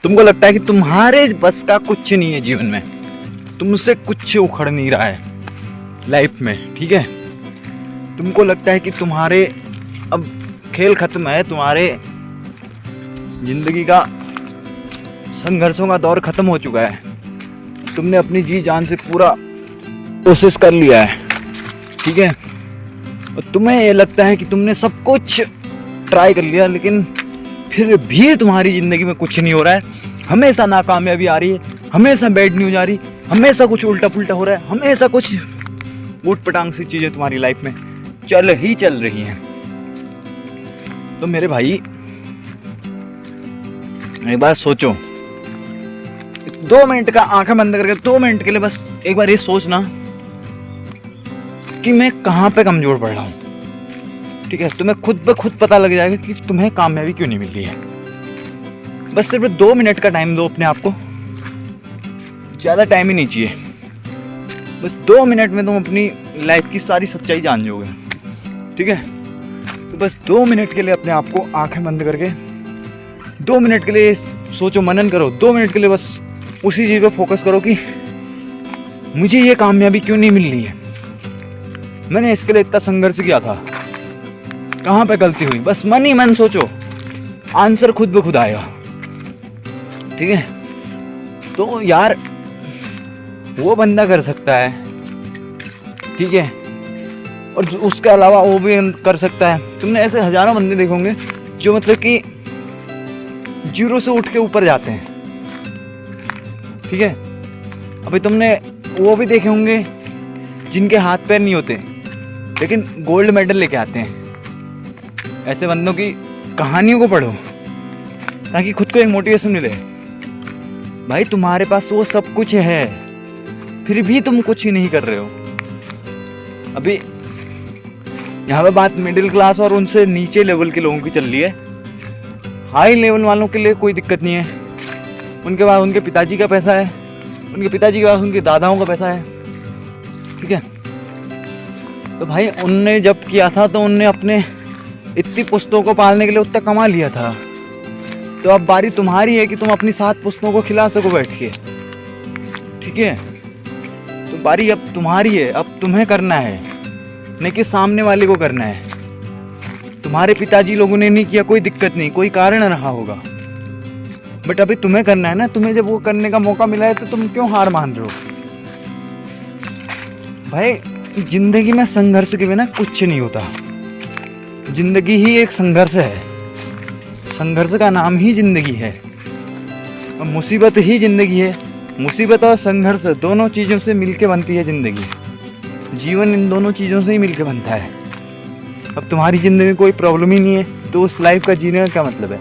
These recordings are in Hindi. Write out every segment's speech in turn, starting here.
तुमको लगता है कि तुम्हारे बस का कुछ नहीं है जीवन में, तुमसे कुछ उखड़ नहीं रहा है लाइफ में, ठीक है। तुमको लगता है कि तुम्हारे अब खेल खत्म है, तुम्हारे जिंदगी का संघर्षों का दौर खत्म हो चुका है, तुमने अपनी जी जान से पूरा कोशिश कर लिया है, ठीक है। और तुम्हें ये लगता है कि तुमने सब कुछ ट्राई कर लिया, लेकिन फिर भी तुम्हारी ज़िंदगी में कुछ नहीं हो रहा है। हमेशा नाकामयाबी आ रही है, हमेशा बैड न्यूज आ रही, हमेशा कुछ उल्टा पुल्टा हो रहा है, हमेशा कुछ ऊट पटांग सी चीज़ें तुम्हारी लाइफ में चल रही हैं। तो मेरे भाई एक बार सोचो, 2 मिनट का आंखें बंद करके 2 मिनट के लिए बस एक बार ये सोचना कि मैं कहाँ पे कमज़ोर पड़ रहा हूँ, ठीक है। तुम्हें खुद ब खुद पता लग जाएगा कि तुम्हें कामयाबी क्यों नहीं मिल रही है। बस सिर्फ 2 मिनट का टाइम दो अपने आप को, ज़्यादा टाइम ही नहीं चाहिए। बस 2 मिनट में तुम अपनी लाइफ की सारी सच्चाई जान जाओगे, ठीक है। तो बस 2 मिनट के लिए अपने आप को आंखें बंद करके 2 मिनट के लिए सोचो, मनन करो। 2 मिनट के लिए बस उसी चीज़ पे फोकस करो कि मुझे ये कामयाबी क्यों नहीं मिल रही है, मैंने इसके लिए इतना संघर्ष किया था, कहाँ पे गलती हुई। बस मन ही मन सोचो, आंसर खुद ब खुद आएगा, ठीक है। तो यार वो बंदा कर सकता है, ठीक है, और उसके अलावा वो भी कर सकता है। तुमने ऐसे हजारों बंदे देखोगे जो मतलब कि जीरो से उठ के ऊपर जाते हैं, ठीक है। अभी तुमने वो भी देखे होंगे जिनके हाथ पैर नहीं होते लेकिन गोल्ड मेडल लेके आते हैं। ऐसे बंदों की कहानियों को पढ़ो ताकि खुद को एक मोटिवेशन मिले। भाई तुम्हारे पास वो सब कुछ है, फिर भी तुम कुछ ही नहीं कर रहे हो। अभी यहाँ पे बात मिडिल क्लास और उनसे नीचे लेवल के लोगों की चल रही है। हाई लेवल वालों के लिए कोई दिक्कत नहीं है, उनके पास उनके पिताजी का पैसा है, उनके पिताजी के पास उनके दादाओं का पैसा है, ठीक है। तो भाई उनने जब किया था तो उनने अपने इतनी पुश्तों को पालने के लिए उतना कमा लिया था। तो अब बारी तुम्हारी है कि तुम अपनी 7 पुश्तों को खिला सको बैठ के, ठीक है। तो बारी अब तुम्हारी है, अब तुम्हें करना है, नहीं कि सामने वाले को करना है। तुम्हारे पिताजी लोगों ने नहीं किया, कोई दिक्कत नहीं, कोई कारण रहा होगा, बट अभी तुम्हें करना है ना। तुम्हें जब वो करने का मौका मिला है तो तुम क्यों हार मान रहे हो। भाई जिंदगी में संघर्ष के बिना कुछ नहीं होता, जिंदगी ही एक संघर्ष है, संघर्ष का नाम ही जिंदगी है, और मुसीबत ही जिंदगी है। मुसीबत और संघर्ष दोनों चीज़ों से मिलके बनती है जिंदगी, जीवन इन दोनों चीज़ों से ही मिलके बनता है। अब तुम्हारी ज़िंदगी में कोई प्रॉब्लम ही नहीं है तो उस लाइफ का जीने का क्या मतलब है,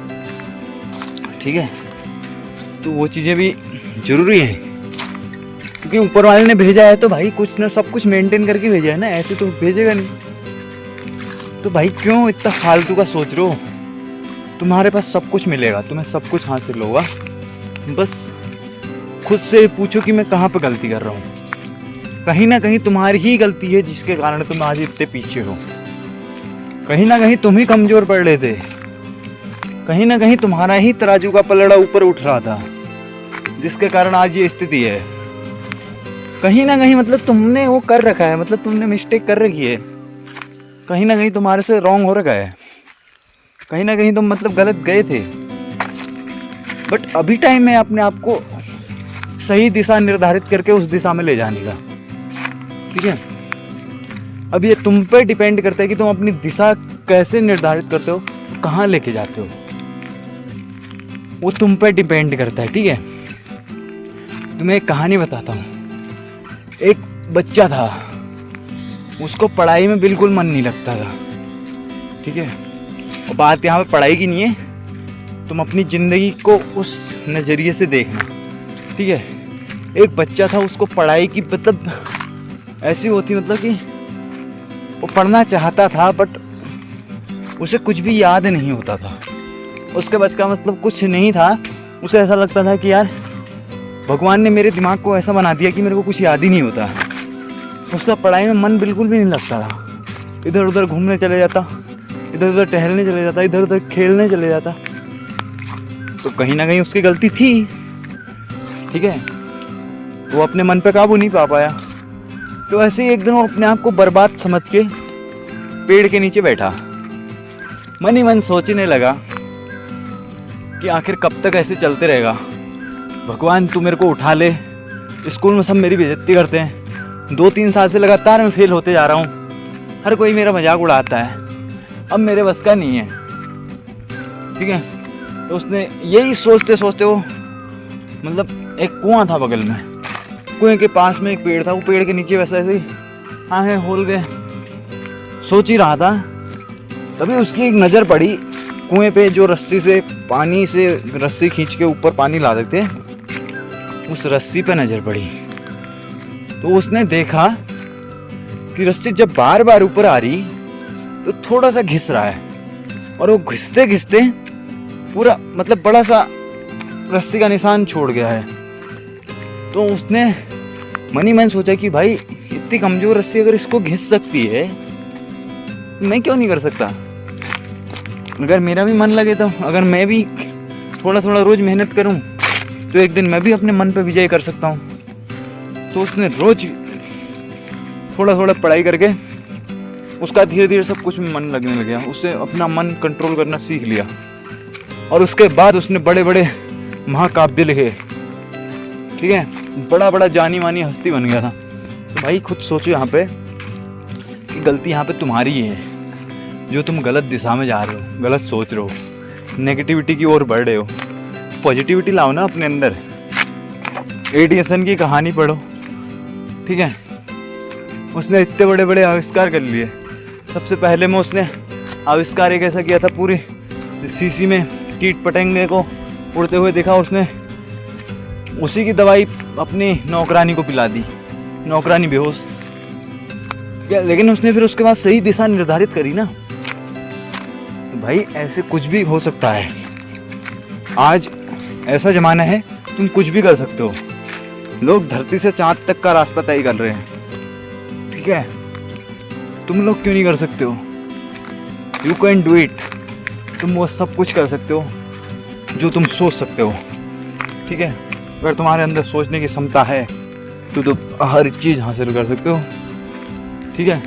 ठीक है। तो वो चीज़ें भी ज़रूरी हैं, क्योंकि ऊपर वाले ने भेजा है तो भाई कुछ ना सब कुछ मेंटेन करके भेजा है ना, ऐसे तो भेजेगा नहीं। तो भाई क्यों इतना फालतू का सोच रहे हो। तुम्हारे पास सब कुछ मिलेगा, तुम्हें सब कुछ हासिल होगा। बस खुद से पूछो कि मैं कहाँ पे गलती कर रहा हूँ। कहीं ना कहीं तुम्हारी ही गलती है जिसके कारण तुम आज इतने पीछे हो। कहीं ना कहीं तुम ही कमज़ोर पड़ रहे थे, कहीं ना कहीं तुम्हारा ही तराजू का पलड़ा ऊपर उठ रहा था जिसके कारण आज ये स्थिति है। कहीं ना कहीं मतलब तुमने वो कर रखा है, मतलब तुमने मिस्टेक कर रखी है, कहीं ना कहीं तुम्हारे से रॉन्ग हो रखा है, कहीं ना कहीं तुम मतलब गलत गए थे। बट अभी टाइम है अपने आप को सही दिशा निर्धारित करके उस दिशा में ले जाने का, ठीक है। अब ये तुम पे डिपेंड करता है कि तुम अपनी दिशा कैसे निर्धारित करते हो, कहाँ लेके जाते हो, वो तुम पे डिपेंड करता है, ठीक है। तुम्हें एक कहानी बताता हूँ। एक बच्चा था, उसको पढ़ाई में बिल्कुल मन नहीं लगता था, ठीक है। और बात यहाँ पे पढ़ाई की नहीं है, तुम अपनी ज़िंदगी को उस नज़रिए से देखना, ठीक है। एक बच्चा था, उसको पढ़ाई की मतलब ऐसी होती, मतलब कि वो पढ़ना चाहता था बट उसे कुछ भी याद नहीं होता था, उसके बस का मतलब कुछ नहीं था। उसे ऐसा लगता था कि यार भगवान ने मेरे दिमाग को ऐसा बना दिया कि मेरे को कुछ याद ही नहीं होता। उसका पढ़ाई में मन बिल्कुल भी नहीं लगता था, इधर उधर घूमने चले जाता, इधर उधर टहलने चले जाता, इधर उधर खेलने चले जाता। तो कहीं ना कहीं उसकी गलती थी। ठीक है, वो अपने मन पे काबू नहीं पा पाया। तो ऐसे ही एक दिन वो अपने आप को बर्बाद समझ के पेड़ के नीचे बैठा, मन ही मन सोचने लगा कि आखिर कब तक ऐसे चलते रहेगा। भगवान तू मेरे को उठा ले, स्कूल में सब मेरी बेइज्जती करते हैं, 2-3 साल से लगातार मैं फेल होते जा रहा हूँ, हर कोई मेरा मजाक उड़ाता है, अब मेरे बस का नहीं है। ठीक है, तो उसने यही सोचते सोचते वो मतलब एक कुआं था बगल में, कुएं के पास में एक पेड़ था, वो पेड़ के नीचे वैसे ऐसे आंखें खोल के सोच ही रहा था। तभी उसकी एक नज़र पड़ी कुएं पे, जो रस्सी से पानी से रस्सी खींच के ऊपर पानी ला देते, उस रस्सी पे नज़र पड़ी। तो उसने देखा कि रस्सी जब बार बार ऊपर आ रही तो थोड़ा सा घिस रहा है, और वो घिसते घिसते पूरा मतलब बड़ा सा रस्सी का निशान छोड़ गया है। तो उसने मन ही मन सोचा कि भाई इतनी कमजोर रस्सी अगर इसको घिस सकती है, मैं क्यों नहीं कर सकता। अगर मेरा भी मन लगे तो, अगर मैं भी थोड़ा थोड़ा रोज मेहनत करूं तो एक दिन मैं भी अपने मन पे विजय कर सकता हूं। तो उसने रोज थोड़ा थोड़ा पढ़ाई करके उसका धीरे धीरे सब कुछ में मन लगने लग गया, उससे अपना मन कंट्रोल करना सीख लिया, और उसके बाद उसने बड़े बड़े महाकाव्य लिखे। ठीक है, बड़ा बड़ा जानी मानी हस्ती बन गया था। तो भाई खुद सोचो यहाँ पे कि गलती यहाँ पे तुम्हारी है, जो तुम गलत दिशा में जा रहे हो, गलत सोच रहे हो, नेगेटिविटी की ओर बढ़ रहे हो। पॉजिटिविटी लाओ ना अपने अंदर। एडिसन की कहानी पढ़ो। ठीक है, उसने इतने बड़े बड़े आविष्कार कर लिए। सबसे पहले में उसने आविष्कार एक ऐसा किया था, पूरी शीशी में कीट पतंगे को उड़ते हुए देखा, उसने उसी की दवाई अपनी नौकरानी को पिला दी, नौकरानी बेहोश। लेकिन उसने फिर उसके बाद सही दिशा निर्धारित करी ना। तो भाई ऐसे कुछ भी हो सकता है। आज ऐसा जमाना है, तुम कुछ भी कर सकते हो। लोग धरती से चांद तक का रास्ता तय कर रहे हैं। ठीक है, तुम लोग क्यों नहीं कर सकते हो? You can do it. तुम वो सब कुछ कर सकते हो जो तुम सोच सकते हो। ठीक है, अगर तुम्हारे अंदर सोचने की क्षमता है तो हर चीज़ हासिल कर सकते हो। ठीक है,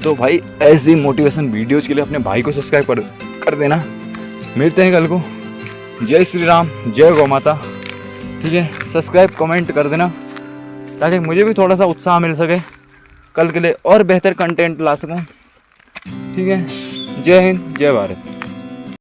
तो भाई ऐसी मोटिवेशन वीडियोज़ के लिए अपने भाई को सब्सक्राइब कर देना। मिलते हैं कल को। जय श्री राम, जय गौ माता। ठीक है, सब्सक्राइब कमेंट कर देना ताकि मुझे भी थोड़ा सा उत्साह मिल सके, कल के लिए और बेहतर कंटेंट ला सकूं। ठीक है, जय हिंद, जय भारत।